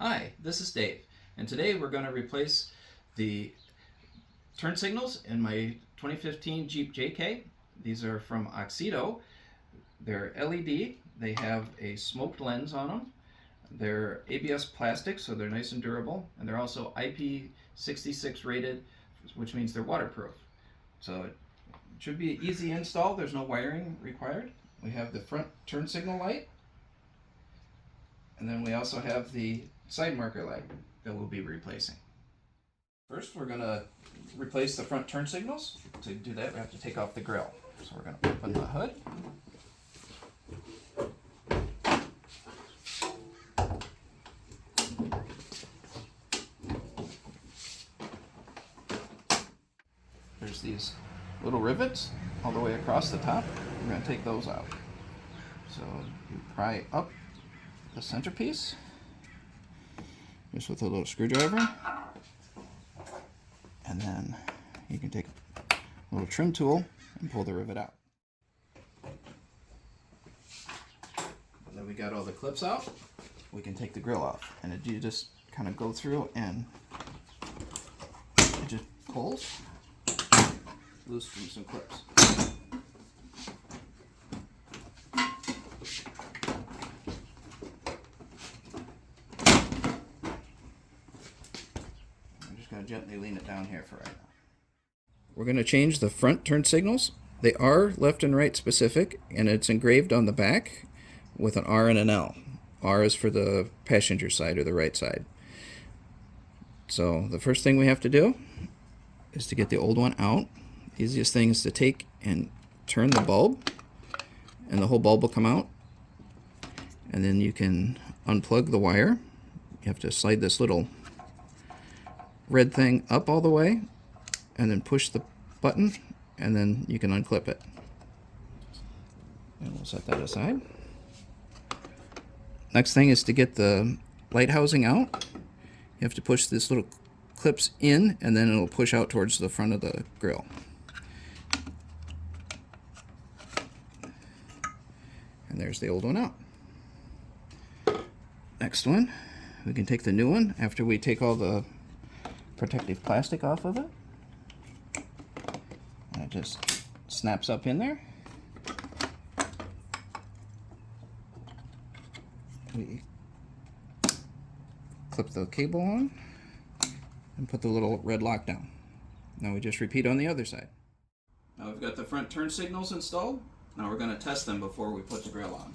Hi, this is Dave, and today we're going to replace the turn signals in my 2015 Jeep JK. These are from Auxito. They're LED. They have a smoked lens on them. They're ABS plastic, so they're nice and durable, and they're also IP66 rated, which means they're waterproof. So it should be an easy install. There's no wiring required. We have the front turn signal light, and then we also have the side marker light that we'll be replacing. First, we're going to replace the front turn signals. To do that, we have to take off the grille. So we're going to open the hood. There's these little rivets all the way across the top. We're going to take those out. So you pry up the centerpiece just with a little screwdriver, and then you can take a little trim tool and pull the rivet out. And then we got all the clips out. We can take the grill off, and you just kind of go through and it just pulls loose from some clips. Going to gently lean it down here for right now. We're going to change the front turn signals. They are left and right specific, and it's engraved on the back with an R and an L. R is for the passenger side or the right side. So the first thing we have to do is to get the old one out. The easiest thing is to take and turn the bulb, and the whole bulb will come out. And then you can unplug the wire. You have to slide this little red thing up all the way and then push the button, and then you can unclip it. And we'll set that aside. Next thing is to get the light housing out. You have to push these little clips in, and then it'll push out towards the front of the grill. And there's the old one out. Next one, we can take the new one after we take all the protective plastic off of it. And it just snaps up in there. We clip the cable on and put the little red lock down. Now we just repeat on the other side. Now we've got the front turn signals installed. Now we're going to test them before we put the grill on.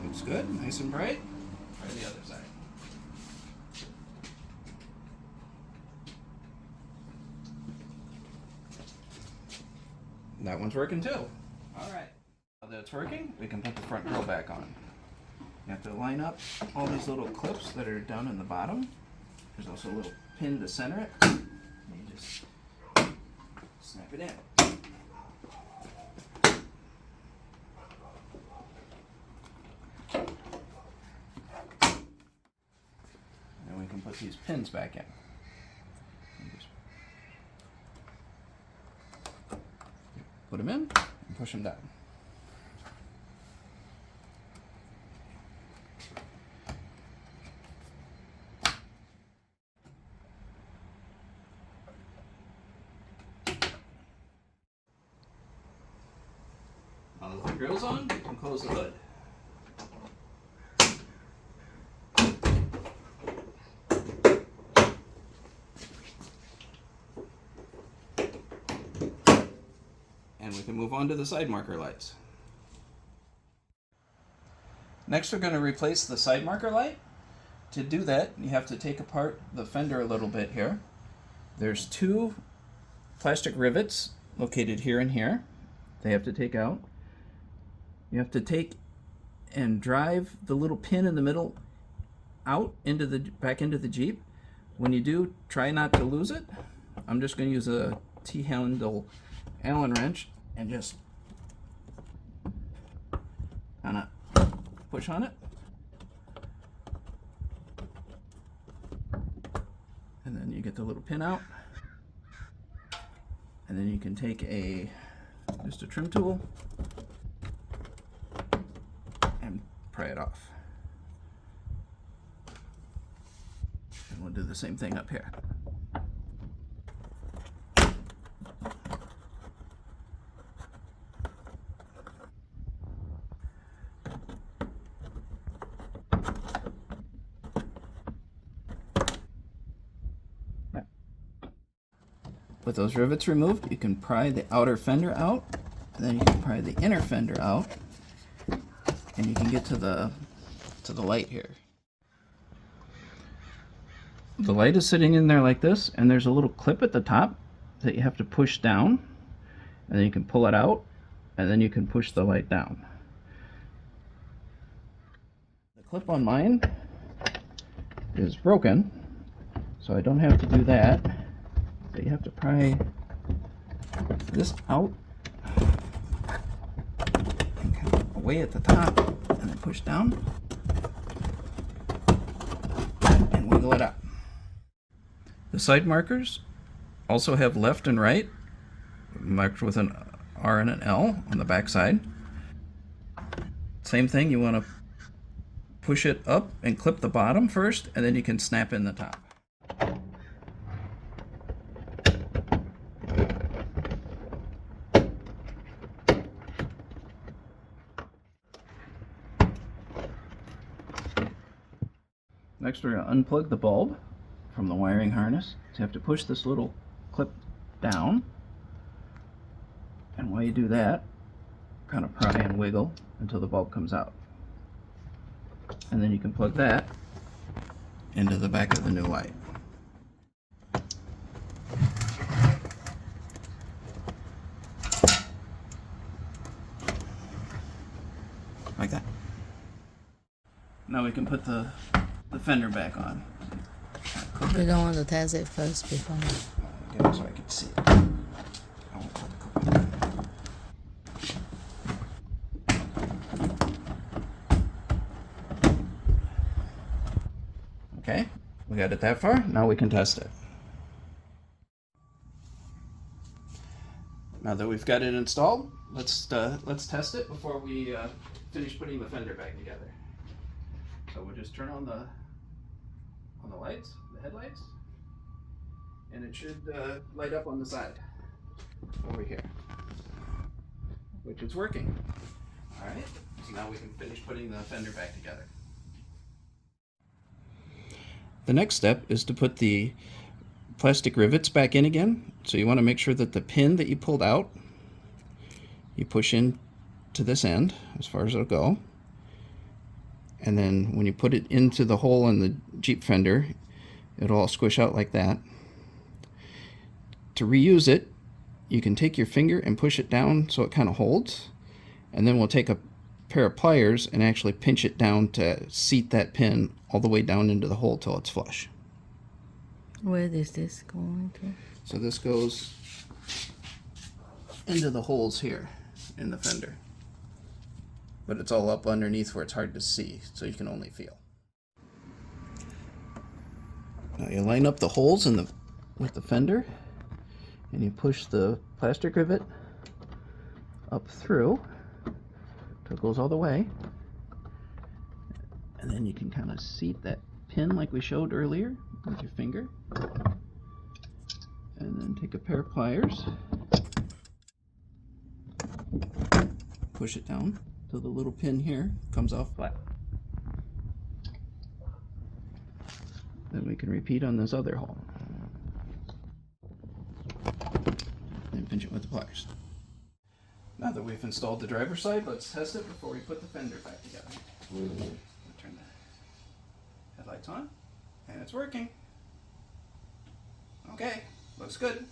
Looks good, nice and bright. Try the other side. That one's working too. Alright. Now that it's working, we can put the front grill back on. You have to line up all these little clips that are down in the bottom. There's also a little pin to center it. And you just snap it in. And we can put these pins back in. And just put them in and push them down. Now that the grill's on, you can close the hood. And we can move on to the side marker lights. Next, we're going to replace the side marker light. To do that, you have to take apart the fender a little bit here. There's two plastic rivets located here and here. They have to take out. You have to take and drive the little pin in the middle out into the back into the Jeep. When you do, try not to lose it. I'm just going to use a T-handle Allen wrench and just kind of push on it. And then you get the little pin out. And then you can take just a trim tool and pry it off. And we'll do the same thing up here. With those rivets removed, you can pry the outer fender out, and then you can pry the inner fender out, and you can get to the light here. The light is sitting in there like this, and there's a little clip at the top that you have to push down, and then you can pull it out, and then you can push the light down. The clip on mine is broken, so I don't have to do that. But you have to pry this out and kind of away at the top, and then push down and wiggle it up. The side markers also have left and right, marked with an R and an L on the back side. Same thing, you want to push it up and clip the bottom first, and then you can snap in the top. Next, we're going to unplug the bulb from the wiring harness. So you have to push this little clip down, and while you do that, kind of pry and wiggle until the bulb comes out. And then you can plug that into the back of the new light. Like that. Now we can put the fender back on. You don't want to test it first before. Get it so I can see it. I won't put the cover down. Okay, we got it that far. Now we can test it. Now that we've got it installed, let's test it before we finish putting the fender back together. So we'll just turn on the lights, the headlights, and it should light up on the side over here, which is working. All right, so now we can finish putting the fender back together. The next step is to put the plastic rivets back in again. So you want to make sure that the pin that you pulled out, you push in to this end as far as it'll go. And then when you put it into the hole in the Jeep fender, it'll all squish out like that. To reuse it, you can take your finger and push it down so it kind of holds. And then we'll take a pair of pliers and actually pinch it down to seat that pin all the way down into the hole till it's flush. Where is this going to? So this goes into the holes here in the fender. But it's all up underneath where it's hard to see, so you can only feel. Now you line up the holes with the fender, and you push the plastic rivet up through till it goes all the way. And then you can kind of seat that pin like we showed earlier with your finger. And then take a pair of pliers, push it down till the little pin here comes off flat. Then we can repeat on this other hole. And pinch it with the pliers. Now that we've installed the driver's side, let's test it before we put the fender back together. We'll turn the headlights on, and it's working. Okay, looks good.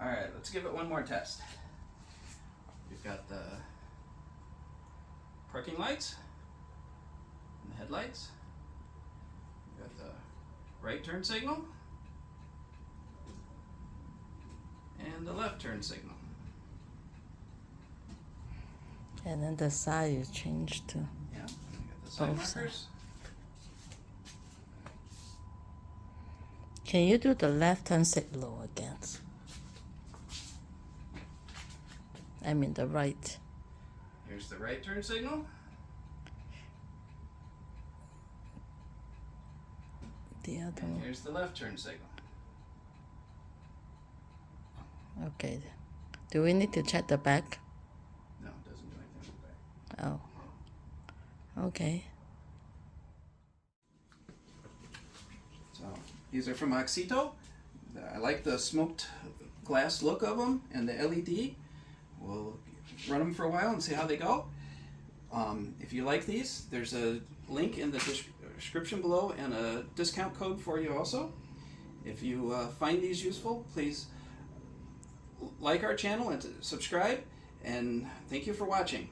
Alright, let's give it one more test. We've got the parking lights and the headlights. We've got the right turn signal and the left turn signal. And then the side you change to. Yeah, we got the side Both markers. Can you do the left turn signal again? I mean the right. Here's the right turn signal. The other And one. here's the left turn signal. Okay. Do we need to check the back? No, it doesn't do anything with the back. Oh. Okay. So these are from Auxito. I like the smoked glass look of them and the LED. We'll run them for a while and see how they go. If you like these, there's a link in the description below and a discount code for you also. If you find these useful, please like our channel and subscribe, and thank you for watching.